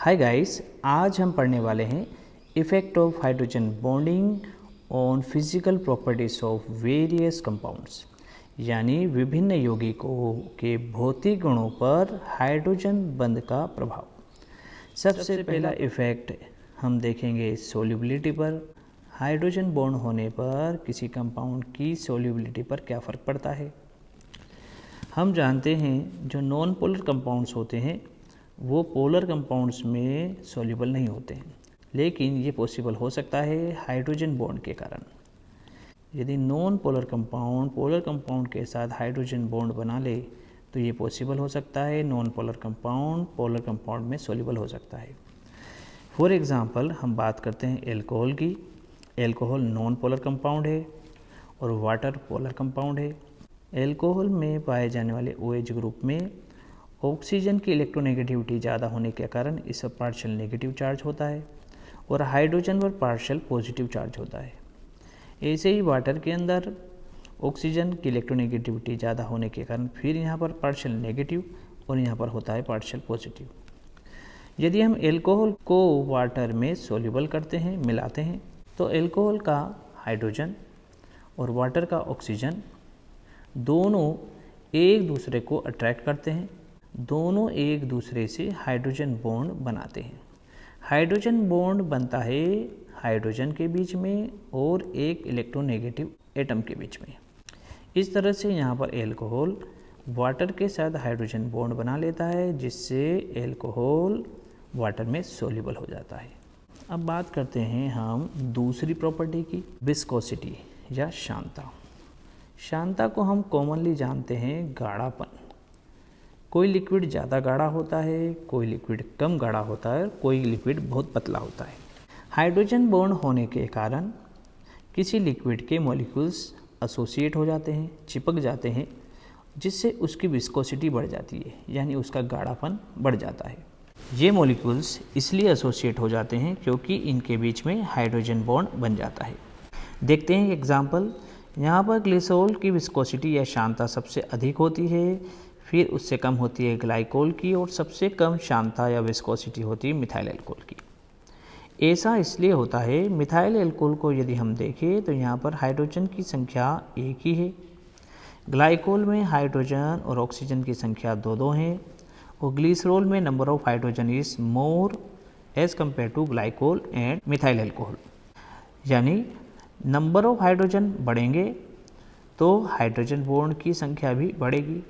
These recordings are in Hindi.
हाय गाइस, आज हम पढ़ने वाले हैं effect of hydrogen bonding on physical properties of various compounds, यानी विभिन्न यौगिकों के भौतिक गुणों पर हाइड्रोजन बंध का प्रभाव। सबसे पहला इफ़ेक्ट हम देखेंगे सोल्यूबिलिटी पर। हाइड्रोजन बॉन्ड होने पर किसी कंपाउंड की सोल्यूबिलिटी पर क्या फ़र्क पड़ता है। हम जानते हैं जो नॉन पोलर कंपाउंड्स होते हैं वो पोलर कंपाउंड्स में सॉल्युबल नहीं होते हैं, लेकिन ये पॉसिबल हो सकता है हाइड्रोजन बॉन्ड के कारण। यदि नॉन पोलर कंपाउंड के साथ हाइड्रोजन बॉन्ड बना ले तो ये पॉसिबल हो सकता है नॉन पोलर कंपाउंड में सॉल्युबल हो सकता है। फॉर एग्ज़ाम्पल हम बात करते हैं एल्कोहल की। एल्कोहल नॉन पोलर कंपाउंड है और वाटर पोलर कंपाउंड है। एल्कोहल में पाए जाने वाले OH ग्रुप में ऑक्सीजन की इलेक्ट्रोनेगेटिविटी ज़्यादा होने के कारण इस पर पार्शियल नेगेटिव चार्ज होता है और हाइड्रोजन पर पार्शियल पॉजिटिव चार्ज होता है। ऐसे ही वाटर के अंदर ऑक्सीजन की इलेक्ट्रोनेगेटिविटी ज़्यादा होने के कारण फिर यहाँ पर पार्शियल नेगेटिव और यहाँ पर होता है पार्शियल पॉजिटिव। यदि हम एल्कोहल को वाटर में सोल्यूबल करते हैं, मिलाते हैं, तो एल्कोहल का हाइड्रोजन और वाटर का ऑक्सीजन दोनों एक दूसरे को अट्रैक्ट करते हैं, दोनों एक दूसरे से हाइड्रोजन बॉन्ड बनाते हैं। हाइड्रोजन बॉन्ड बनता है हाइड्रोजन के बीच में और एक इलेक्ट्रोनेगेटिव एटम के बीच में। इस तरह से यहाँ पर एल्कोहल वाटर के साथ हाइड्रोजन बॉन्ड बना लेता है, जिससे एल्कोहल वाटर में सोल्यूबल हो जाता है। अब बात करते हैं हम दूसरी प्रॉपर्टी की, विस्कोसिटी या शांता। शांता को हम कॉमनली जानते हैं गाढ़ापन। कोई लिक्विड ज़्यादा गाढ़ा होता है, कोई लिक्विड कम गाढ़ा होता है, कोई लिक्विड बहुत पतला होता है। हाइड्रोजन बॉन्ड होने के कारण किसी लिक्विड के मॉलिक्यूल्स एसोसिएट हो जाते हैं, चिपक जाते हैं, जिससे उसकी विस्कोसिटी बढ़ जाती है, यानी उसका गाढ़ापन बढ़ जाता है। ये मॉलिक्यूल्स इसलिए एसोसिएट हो जाते हैं क्योंकि इनके बीच में हाइड्रोजन बॉन्ड बन जाता है। देखते हैं एग्जाम्पल। यहाँ पर ग्लिसरॉल की विस्कोसिटी या शांता सबसे अधिक होती है, फिर उससे कम होती है ग्लाइकोल की, और सबसे कम शांता या विस्कोसिटी होती है मिथाइल एल्कोहल की। ऐसा इसलिए होता है, मिथाइल एल्कोहल को यदि हम देखें तो यहाँ पर हाइड्रोजन की संख्या एक ही है। ग्लाइकोल में हाइड्रोजन और ऑक्सीजन की संख्या दो है, और ग्लिसरॉल में number of hydrogen is more as compare to glycol and methyl alcohol. यानी नंबर ऑफ हाइड्रोजन बढ़ेंगे तो हाइड्रोजन बॉन्ड की संख्या भी बढ़ेगी,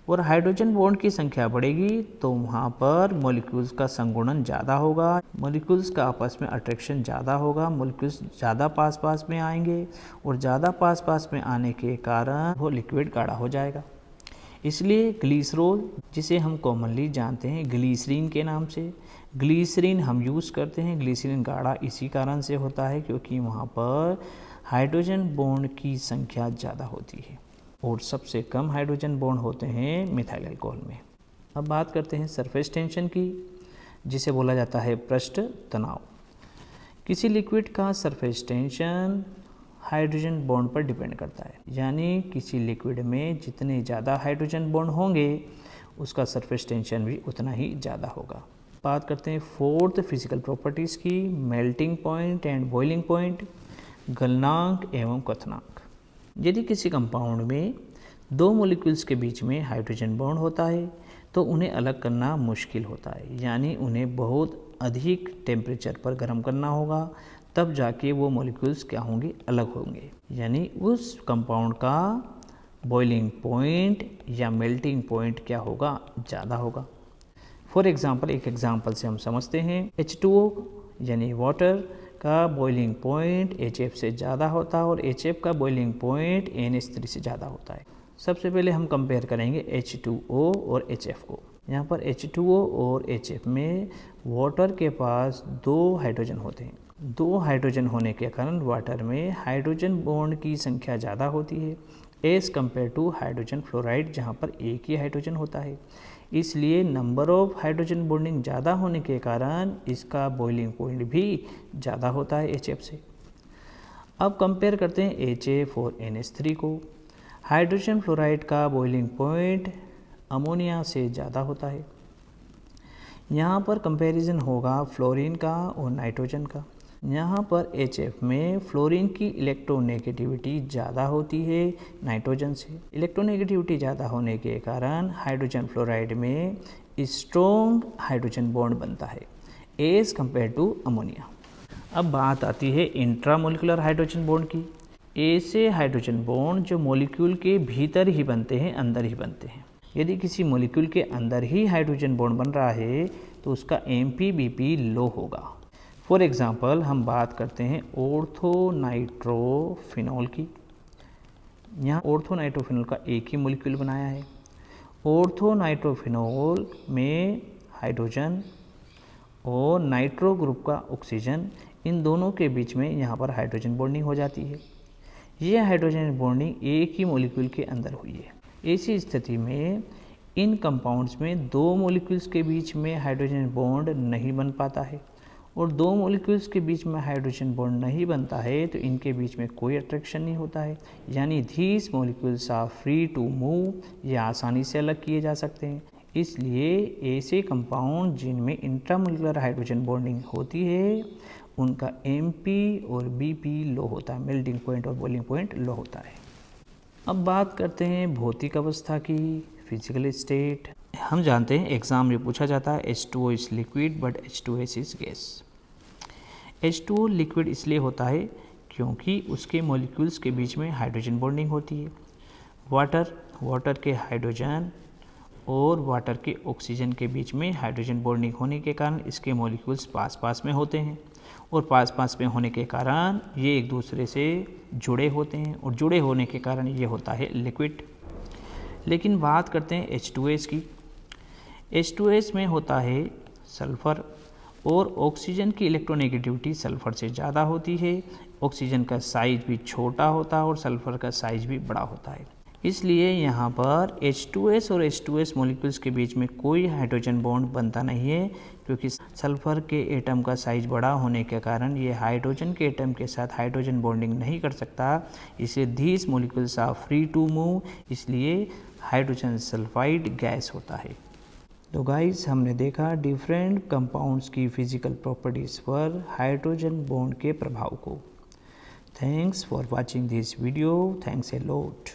और हाइड्रोजन बॉन्ड की संख्या बढ़ेगी तो वहाँ पर मॉलिक्यूल्स का संगुणन ज़्यादा होगा, मॉलिक्यूल्स का आपस में अट्रैक्शन ज़्यादा होगा, मॉलिक्यूल्स ज़्यादा पास में आएंगे, और ज़्यादा पास में आने के कारण वो लिक्विड गाढ़ा हो जाएगा। इसलिए ग्लिसरॉल, जिसे हम कॉमनली जानते हैं ग्लिसरीन के नाम से, ग्लिसरीन हम यूज़ करते हैं। ग्लिसरीन गाढ़ा इसी कारण से होता है क्योंकि वहाँ पर हाइड्रोजन बॉन्ड की संख्या ज़्यादा होती है और सबसे कम हाइड्रोजन बॉन्ड होते हैं मिथाइल अल्कोहल में। अब बात करते हैं सरफेस टेंशन की, जिसे बोला जाता है पृष्ठ तनाव। किसी लिक्विड का सरफेस टेंशन हाइड्रोजन बॉन्ड पर डिपेंड करता है, यानी किसी लिक्विड में जितने ज़्यादा हाइड्रोजन बॉन्ड होंगे उसका सरफेस टेंशन भी उतना ही ज़्यादा होगा। बात करते हैं फोर्थ फिजिकल प्रॉपर्टीज़ की, melting point and boiling point, गलनांक एवं क्वथनांक। यदि किसी कंपाउंड में दो मॉलिक्यूल्स के बीच में हाइड्रोजन बॉन्ड होता है तो उन्हें अलग करना मुश्किल होता है, यानी उन्हें बहुत अधिक टेम्परेचर पर गर्म करना होगा, तब जाके वो मॉलिक्यूल्स क्या होंगे, अलग होंगे, यानी उस कंपाउंड का बॉइलिंग पॉइंट या मेल्टिंग पॉइंट क्या होगा, ज़्यादा होगा। फॉर एग्जांपल, एक एग्जांपल से हम समझते हैं, H2O यानी वाटर का बॉइलिंग पॉइंट HF से ज़्यादा होता है और HF का बॉइलिंग पॉइंट NH3 से ज़्यादा होता है। सबसे पहले हम कंपेयर करेंगे H2O और HF को। यहाँ पर H2O और HF में वाटर के पास दो हाइड्रोजन होते हैं। दो हाइड्रोजन होने के कारण वाटर में हाइड्रोजन बॉन्ड की संख्या ज़्यादा होती है as compare to hydrogen fluoride, जहाँ पर एक ही हाइड्रोजन होता है। इसलिए नंबर ऑफ हाइड्रोजन बॉन्डिंग ज़्यादा होने के कारण इसका बॉइलिंग पॉइंट भी ज़्यादा होता है HF से। अब कंपेयर करते हैं HF और NH3 को। हाइड्रोजन फ्लोराइड का बॉइलिंग पॉइंट अमोनिया से ज़्यादा होता है। यहाँ पर कंपैरिजन होगा फ्लोरीन का और नाइट्रोजन का। यहाँ पर HF में फ्लोरीन की इलेक्ट्रोनेगेटिविटी ज़्यादा होती है नाइट्रोजन से। इलेक्ट्रोनेगेटिविटी ज़्यादा होने के कारण हाइड्रोजन फ्लोराइड में स्ट्रॉन्ग हाइड्रोजन बॉन्ड बनता है एज़ कंपेयर टू अमोनिया। अब बात आती है इंट्रामोलिकुलर हाइड्रोजन बॉन्ड की। ऐसे हाइड्रोजन बॉन्ड जो मॉलिक्यूल के भीतर ही बनते हैं, अंदर ही बनते हैं। यदि किसी मॉलिक्यूल के अंदर ही हाइड्रोजन बॉन्ड बन रहा है तो उसका MPBP लो होगा। फॉर एग्ज़ाम्पल हम बात करते हैं ऑर्थोनाइट्रोफिनॉल की। यहाँ ऑर्थोनाइट्रोफिनॉल का एक ही मॉलिक्यूल बनाया है। ऑर्थोनाइट्रोफिनॉल में हाइड्रोजन और नाइट्रो ग्रुप का ऑक्सीजन, इन दोनों के बीच में यहाँ पर हाइड्रोजन बॉन्डिंग हो जाती है। यह हाइड्रोजन बॉन्डिंग एक ही मॉलिक्यूल के अंदर हुई है। ऐसी स्थिति में इन कंपाउंड्स में दो मॉलिक्यूल्स के बीच में हाइड्रोजन बॉन्ड नहीं बन पाता है, और दो मॉलिक्यूल्स के बीच में हाइड्रोजन बॉन्ड नहीं बनता है तो इनके बीच में कोई अट्रैक्शन नहीं होता है, यानी these molecules are free to move, ये आसानी से अलग किए जा सकते हैं। इसलिए ऐसे कंपाउंड जिनमें इंट्रामोलिकुलर हाइड्रोजन बॉन्डिंग होती है उनका MP और BP लो होता है, मेल्टिंग पॉइंट और बॉइलिंग पॉइंट लो होता है। अब बात करते हैं भौतिक अवस्था की, फिजिकल स्टेट। हम जानते हैं एग्ज़ाम में पूछा जाता है H2O is liquid but H2S is gas. H2O liquid इसलिए होता है क्योंकि उसके मॉलिक्यूल्स के बीच में हाइड्रोजन बॉन्डिंग होती है। वाटर के हाइड्रोजन और वाटर के ऑक्सीजन के बीच में हाइड्रोजन बॉन्डिंग होने के कारण इसके मॉलिक्यूल्स पास पास में होते हैं, और पास पास में होने के कारण ये एक दूसरे से जुड़े होते हैं, और जुड़े होने के कारण ये होता है लिक्विड। लेकिन बात करते हैं H2S की। H2S में होता है सल्फ़र, और ऑक्सीजन की इलेक्ट्रोनेगेटिविटी सल्फ़र से ज़्यादा होती है। ऑक्सीजन का साइज भी छोटा होता है और सल्फ़र का साइज भी बड़ा होता है। इसलिए यहाँ पर H2S और H2S मॉलिक्यूल्स के बीच में कोई हाइड्रोजन बॉन्ड बनता नहीं है, क्योंकि सल्फ़र के एटम का साइज बड़ा होने के कारण ये हाइड्रोजन के एटम के साथ हाइड्रोजन बॉन्डिंग नहीं कर सकता। इसलिए these molecules are free to move, इसलिए हाइड्रोजन सल्फाइड गैस होता है। तो गाइस हमने देखा डिफरेंट कंपाउंड्स की फिजिकल प्रॉपर्टीज़ पर हाइड्रोजन बॉन्ड के प्रभाव को। Thanks for watching this video. Thanks a lot.